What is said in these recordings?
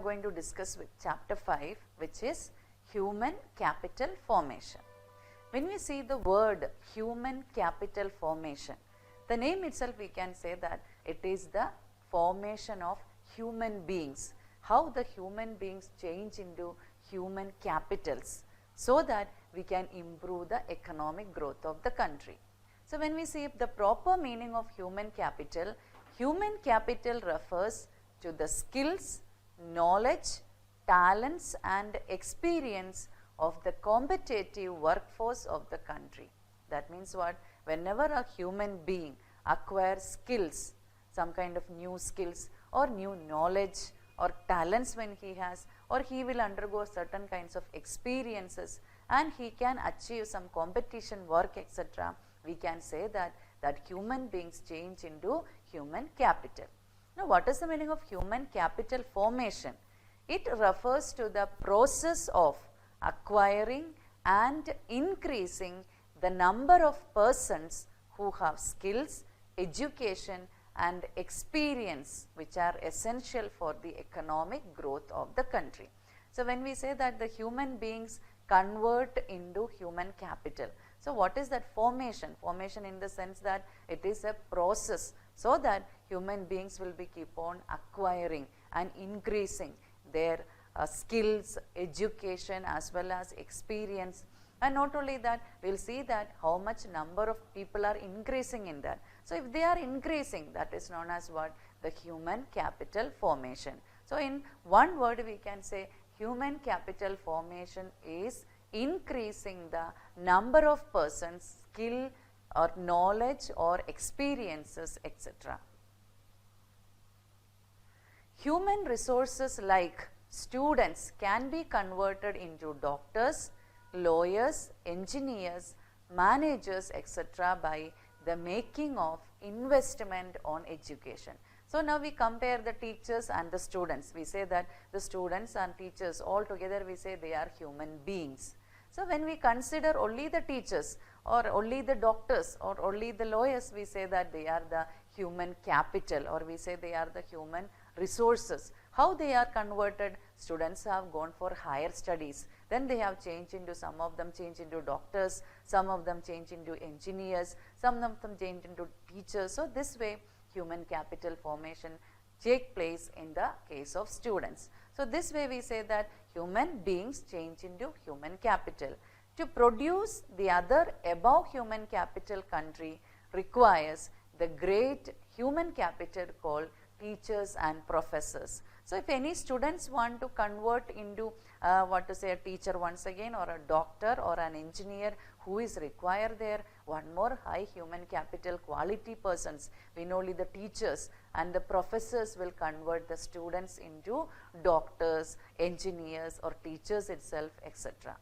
going to discuss with chapter 5, which is human capital formation. When we see the word human capital formation, the name itself we can say that it is the formation of human beings, how the human beings change into human capitals so that we can improve the economic growth of the country. So, when we see the proper meaning of human capital refers to the skills, knowledge, talents and experience of the competitive workforce of the country. That means what? Whenever a human being acquires skills, some kind of new skills or new knowledge or talents when he has, or he will undergo certain kinds of experiences and he can achieve some competition work, etc., we can say that human beings change into human capital. Now, what is the meaning of human capital formation? It refers to the process of acquiring and increasing the number of persons who have skills, education and experience which are essential for the economic growth of the country. So, when we say that the human beings convert into human capital, so what is that formation? Formation in the sense that it is a process so that human beings will be keep on acquiring and increasing their skills, education as well as experience, and not only that, we will see that how much number of people are increasing in that. So, if they are increasing, that is known as what? The human capital formation. So, in one word we can say human capital formation is increasing the number of persons, skill or knowledge or experiences, etc. Human resources like students can be converted into doctors, lawyers, engineers, managers, etc. by the making of investment on education. So, now we compare the teachers and the students. We say that the students and teachers all together we say they are human beings. So, when we consider only the teachers or only the doctors or only the lawyers, we say that they are the human capital, or we say they are the human resources. How they are converted? Students have gone for higher studies, then they have changed into, some of them change into doctors, some of them change into engineers, some of them change into teachers. So, this way human capital formation take place in the case of students. So, this way we say that human beings change into human capital. To produce the other above human capital country requires the great human capital called teachers and professors. So, if any students want to convert into a teacher once again, or a doctor or an engineer, who is required there? One more high human capital quality persons. We know only the teachers and the professors will convert the students into doctors, engineers or teachers itself, etc.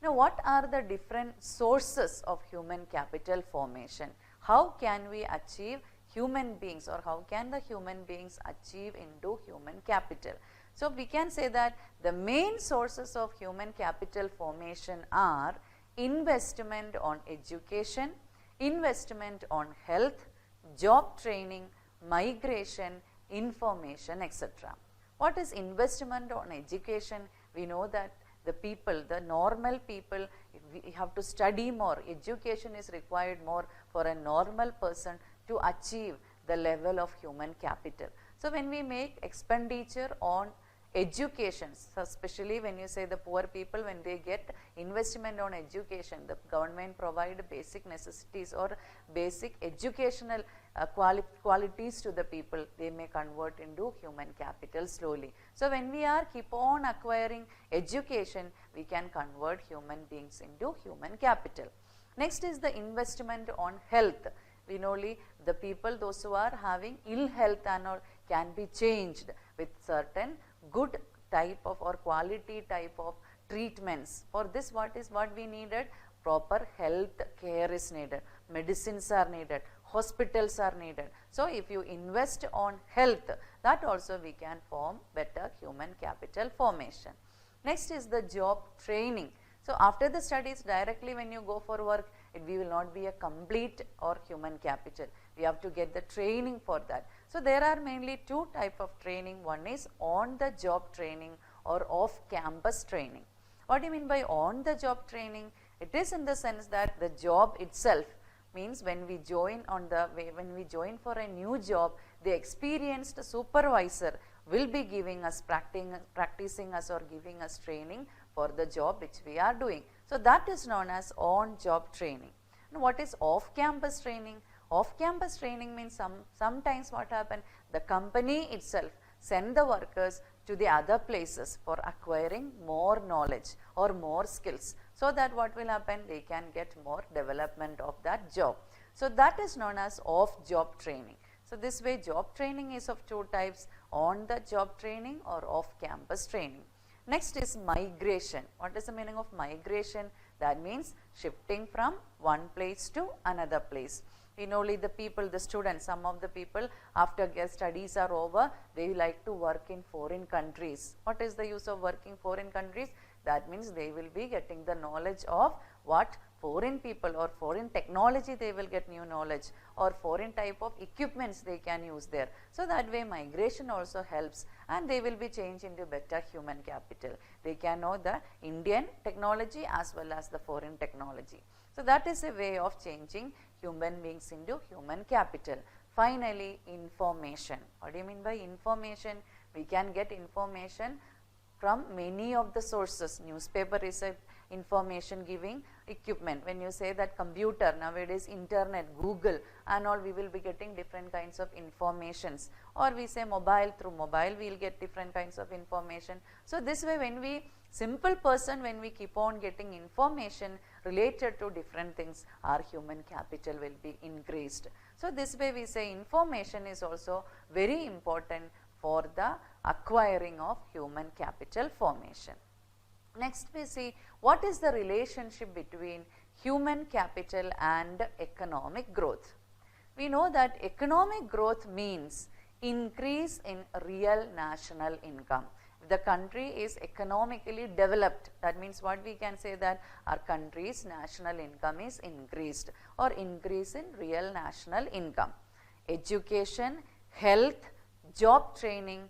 Now, what are the different sources of human capital formation? How can we achieve human beings, or how can the human beings achieve into human capital? So, we can say that the main sources of human capital formation are investment on education, investment on health, job training, migration, information, etc. What is investment on education? We know that the people, the normal people, we have to study more. Education is required more for a normal person to achieve the level of human capital. So, when we make expenditure on education, so especially when you say the poor people, when they get investment on education, the government provide basic necessities or basic educational qualities to the people, they may convert into human capital slowly. So, when we are keep on acquiring education, we can convert human beings into human capital. Next is the investment on health. We know only the people, those who are having ill health and all, can be changed with certain good type of or quality type of treatments. For this, what we needed? Proper health care is needed, medicines are needed, hospitals are needed. So, if you invest on health, that also we can form better human capital formation. Next is the job training. So, after the studies, directly when you go for work, we will not be a complete or human capital. We have to get the training for that. So there are mainly two type of training. One is on the job training or off campus training. What do you mean by on the job training? It is in the sense that the job itself means when we join for a new job, the experienced supervisor will be giving us practicing us or giving us training for the job which we are doing. So that is known as on job training. And what is off campus training? Off campus training means sometimes what happen, the company itself send the workers to the other places for acquiring more knowledge or more skills, so that what will happen, they can get more development of that job. So that is known as off job training. So this way job training is of two types, on the job training or off campus training. Next is migration. What is the meaning of migration? That means shifting from one place to another place. Only the people, the students, some of the people after their studies are over, they like to work in foreign countries. What is the use of working foreign countries? That means they will be getting the knowledge of what foreign people or foreign technology, they will get new knowledge, or foreign type of equipments they can use there. So that way migration also helps, and they will be changed into better human capital. They can know the Indian technology as well as the foreign technology. So that is a way of changing human beings into human capital. Finally, information. What do you mean by information? We can get information from many of the sources. Newspaper is a information giving equipment. When you say that computer, nowadays internet, Google and all, we will be getting different kinds of informations. Or we say mobile, through mobile we will get different kinds of information. So this way, when we simple person, when we keep on getting information related to different things, our human capital will be increased. So this way we say information is also very important for the acquiring of human capital formation. Next we see what is the relationship between human capital and economic growth. We know that economic growth means increase in real national income. If the country is economically developed, that means what we can say, that our country's national income is increased, or increase in real national income. Education, health, job training,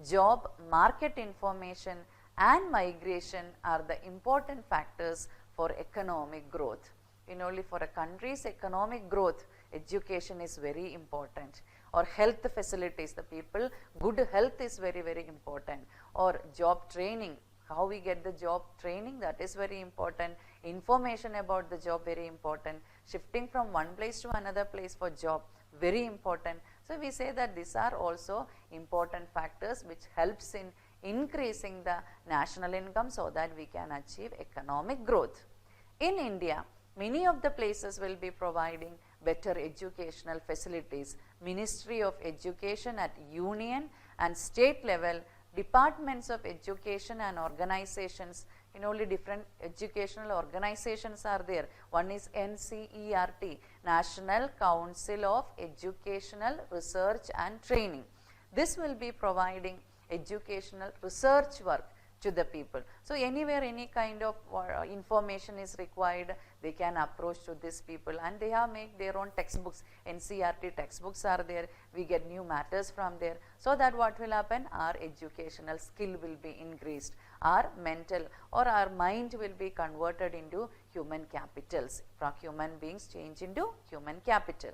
job market information and migration are the important factors for economic growth. Only for a country's economic growth, education is very important, or health facilities, the people, good health is very, very important, or job training, how we get the job training, that is very important, information about the job, very important, shifting from one place to another place for job, very important. So we say that these are also important factors which helps in increasing the national income so that we can achieve economic growth. In India, many of the places will be providing better educational facilities. Ministry of Education at union and state level, departments of education and organizations, only different educational organizations are there. One is NCERT, National Council of Educational Research and Training. This will be providing educational research work to the people. So anywhere any kind of information is required, they can approach to these people, and they have make their own textbooks. NCERT textbooks are there, we get new matters from there, so that what will happen, our educational skill will be increased, our mental or our mind will be converted into human capitals, from human beings change into human capital.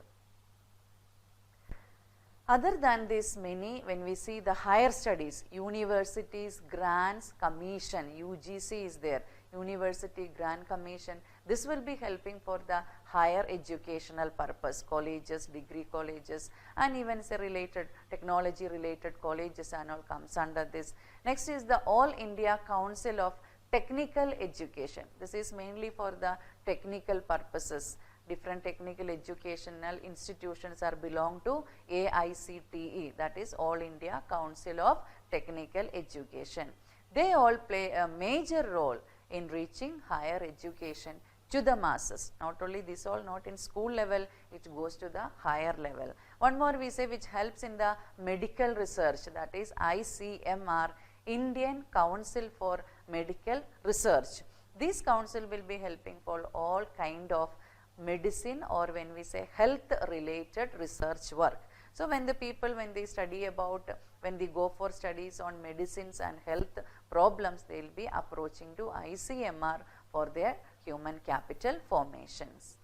Other than this, many, when we see the higher studies, universities, grants, commission, UGC is there, University Grant Commission, this will be helping for the higher educational purpose, colleges, degree colleges, and even say related, technology related colleges and all comes under this. Next is the All India Council of Technical Education. This is mainly for the technical purposes. Different technical educational institutions are belong to AICTE, that is All India Council of Technical Education. They all play a major role in reaching higher education to the masses. Not only this, all not in school level, it goes to the higher level. One more we say which helps in the medical research, that is ICMR, Indian Council for Medical Research. This council will be helping for all kind of medicine, or when we say health related research work. So when the people, when they study about, when they go for studies on medicines and health problems, they will be approaching to ICMR for their human capital formations.